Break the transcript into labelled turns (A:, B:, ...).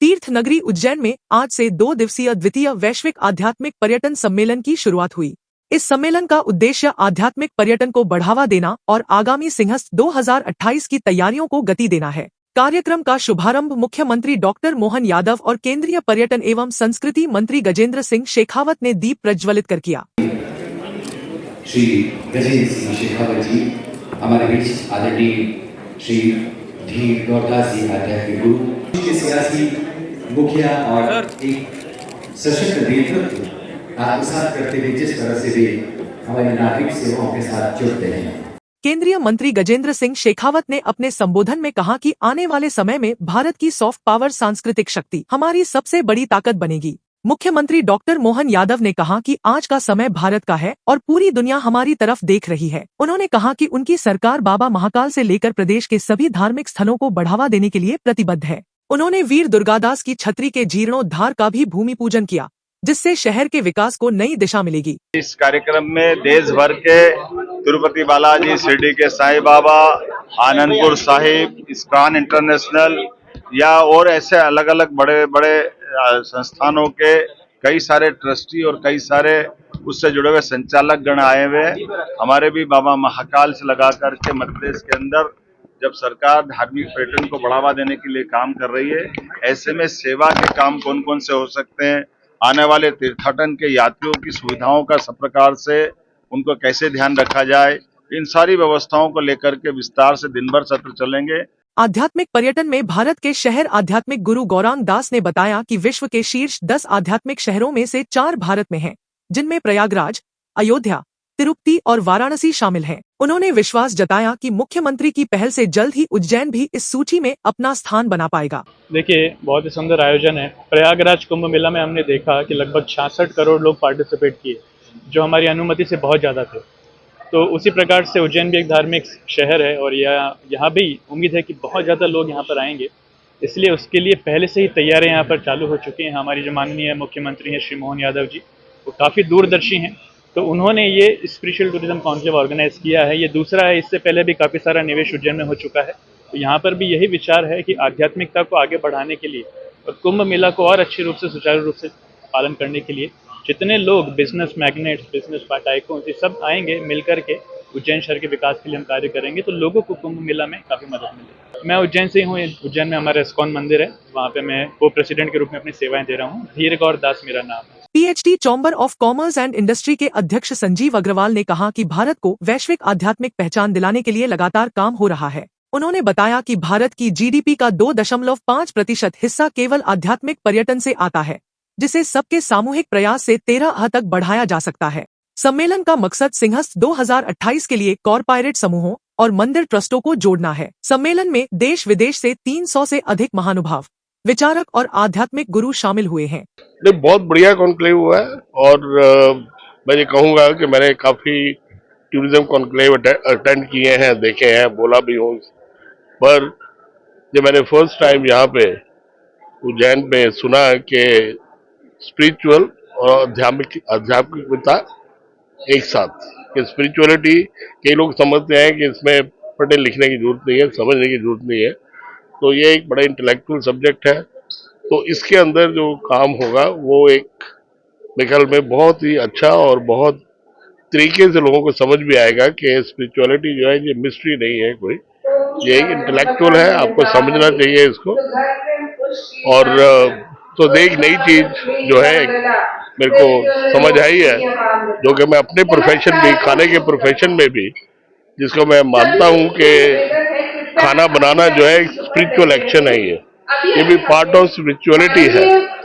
A: तीर्थ नगरी उज्जैन में आज से 2 दिवसीय द्वितीय वैश्विक आध्यात्मिक पर्यटन सम्मेलन की शुरुआत हुई। इस सम्मेलन का उद्देश्य आध्यात्मिक पर्यटन को बढ़ावा देना और आगामी सिंहस्थ 2028 की तैयारियों को गति देना है। कार्यक्रम का शुभारंभ मुख्यमंत्री डॉक्टर मोहन यादव और केंद्रीय पर्यटन एवं संस्कृति मंत्री गजेंद्र सिंह शेखावत ने दीप प्रज्वलित कर किया।
B: श्री गजेंद्र सिंह शेखावत जी हमारे बीच आदरणीय श्री धीर गौरदास जी आध्यात्मिक गुरु के सियासी मुखिया और एक सशक्त नेतृत्व आत्मसात करते हुए जिस तरह से वे हमारे नागरिक सेवाओं के साथ जुड़ते हैं।
A: केंद्रीय मंत्री गजेंद्र सिंह शेखावत ने अपने संबोधन में कहा कि आने वाले समय में भारत की सॉफ्ट पावर सांस्कृतिक शक्ति हमारी सबसे बड़ी ताकत बनेगी। मुख्यमंत्री डॉक्टर मोहन यादव ने कहा कि आज का समय भारत का है और पूरी दुनिया हमारी तरफ देख रही है। उन्होंने कहा कि उनकी सरकार बाबा महाकाल से लेकर प्रदेश के सभी धार्मिक स्थलों को बढ़ावा देने के लिए प्रतिबद्ध है। उन्होंने वीर दुर्गादास की छतरी के जीर्णोद्धार का भी भूमि पूजन किया, जिससे शहर के विकास को नई दिशा मिलेगी।
C: इस कार्यक्रम में देश भर के तिरुपति बालाजी, शिरडी के साईं बाबा, आनंदपुर साहिब, इस्कॉन इंटरनेशनल या और ऐसे अलग अलग बड़े बड़े संस्थानों के कई सारे ट्रस्टी और कई सारे उससे जुड़े हुए संचालक गण आए हुए। हमारे भी बाबा महाकाल से लगा करके मध्य प्रदेश के अंदर जब सरकार धार्मिक पर्यटन को बढ़ावा देने के लिए काम कर रही है, ऐसे में सेवा के काम कौन कौन से हो सकते हैं, आने वाले तीर्थाटन के यात्रियों की सुविधाओं का सब प्रकार से उनको कैसे ध्यान रखा जाए, इन सारी व्यवस्थाओं को लेकर के विस्तार से दिन भर सत्र चलेंगे।
A: आध्यात्मिक पर्यटन में भारत के शहर आध्यात्मिक गुरु गौरांग दास ने बताया कि विश्व के शीर्ष 10 आध्यात्मिक शहरों में से 4 भारत में हैं, जिनमें प्रयागराज, अयोध्या, तिरुपति और वाराणसी शामिल हैं। उन्होंने विश्वास जताया कि मुख्यमंत्री की पहल से जल्द ही उज्जैन भी इस सूची में अपना स्थान बना पाएगा।
D: देखिए, बहुत ही सुंदर आयोजन है। प्रयागराज कुंभ मेला में हमने देखा कि लगभग 66 करोड़ लोग पार्टिसिपेट किए, जो हमारी अनुमति से बहुत ज़्यादा थे। तो उसी प्रकार से उज्जैन भी एक धार्मिक शहर है और यहाँ भी उम्मीद है कि बहुत ज़्यादा लोग यहाँ पर आएंगे, इसलिए उसके लिए पहले से ही तैयारियाँ यहाँ पर चालू हो चुकी हैं। हमारी जो माननीय मुख्यमंत्री हैं श्री मोहन यादव जी, वो काफ़ी दूरदर्शी हैं, तो उन्होंने ये स्पिरिचुअल टूरिज्म कॉन्क्लेव ऑर्गेनाइज किया है। ये दूसरा है, इससे पहले भी काफ़ी सारा निवेश उज्जैन में हो चुका है। तो यहाँ पर भी यही विचार है कि आध्यात्मिकता को आगे बढ़ाने के लिए और कुंभ मेला को और अच्छे रूप से सुचारू रूप से पालन करने के लिए जितने लोग बिजनेस मैग्नेट्स, बिजनेस टाइकून ये सब आएंगे, मिलकर के उज्जैन शहर के विकास के लिए हम कार्य करेंगे, तो लोगों को कुंभ मेला में काफ़ी मदद मिलेगी। मैं उज्जैन से ही हूँ। उज्जैन में हमारा इस्कॉन मंदिर है, वहाँ पे मैं को प्रेसिडेंट के रूप में अपनी सेवाएं दे रहा हूँ। धीर गौरदास मेरा नाम है।
A: PhD chamber of commerce and industry के अध्यक्ष संजीव अग्रवाल ने कहा कि भारत को वैश्विक आध्यात्मिक पहचान दिलाने के लिए लगातार काम हो रहा है। उन्होंने बताया कि भारत की GDP का 2.5% हिस्सा केवल आध्यात्मिक पर्यटन से आता है, जिसे सबके सामूहिक प्रयास से 13 तक बढ़ाया जा सकता है। सम्मेलन का मकसद सिंहस्थ 2028 के लिए कॉरपोरेट समूहों और मंदिर ट्रस्टों को जोड़ना है। सम्मेलन में देश विदेश से 300 से अधिक महानुभाव, विचारक और आध्यात्मिक गुरु शामिल हुए हैं।
E: बहुत बढ़िया कॉन्क्लेव हुआ है और मैं ये कहूँगा कि मैंने काफी टूरिज्म कॉन्क्लेव अटेंड किए हैं, देखे हैं, बोला भी हूँ, पर जब मैंने फर्स्ट टाइम यहाँ पे उज्जैन में सुना कि स्पिरिचुअल और आध्यात्मिकता एक साथ, कि स्पिरिचुअलिटी कई लोग समझते हैं कि इसमें पढ़ने लिखने की जरूरत नहीं है, समझने की जरूरत नहीं है, तो ये एक बड़ा इंटेलेक्चुअल सब्जेक्ट है। तो इसके अंदर जो काम होगा वो एक मेरे ख्याल में बहुत ही अच्छा और बहुत तरीके से लोगों को समझ भी आएगा कि स्पिरिचुअलिटी जो है ये मिस्ट्री नहीं है कोई, ये एक इंटेलेक्चुअल है, आपको समझना चाहिए इसको। और तो एक नई चीज जो है मेरे को समझ आई है, जो कि मैं अपने प्रोफेशन में, खाने के प्रोफेशन में भी, जिसको मैं मानता हूँ कि खाना बनाना जो है स्पिरिचुअल एक्शन है, ये भी पार्ट ऑफ स्पिरिचुअलिटी है।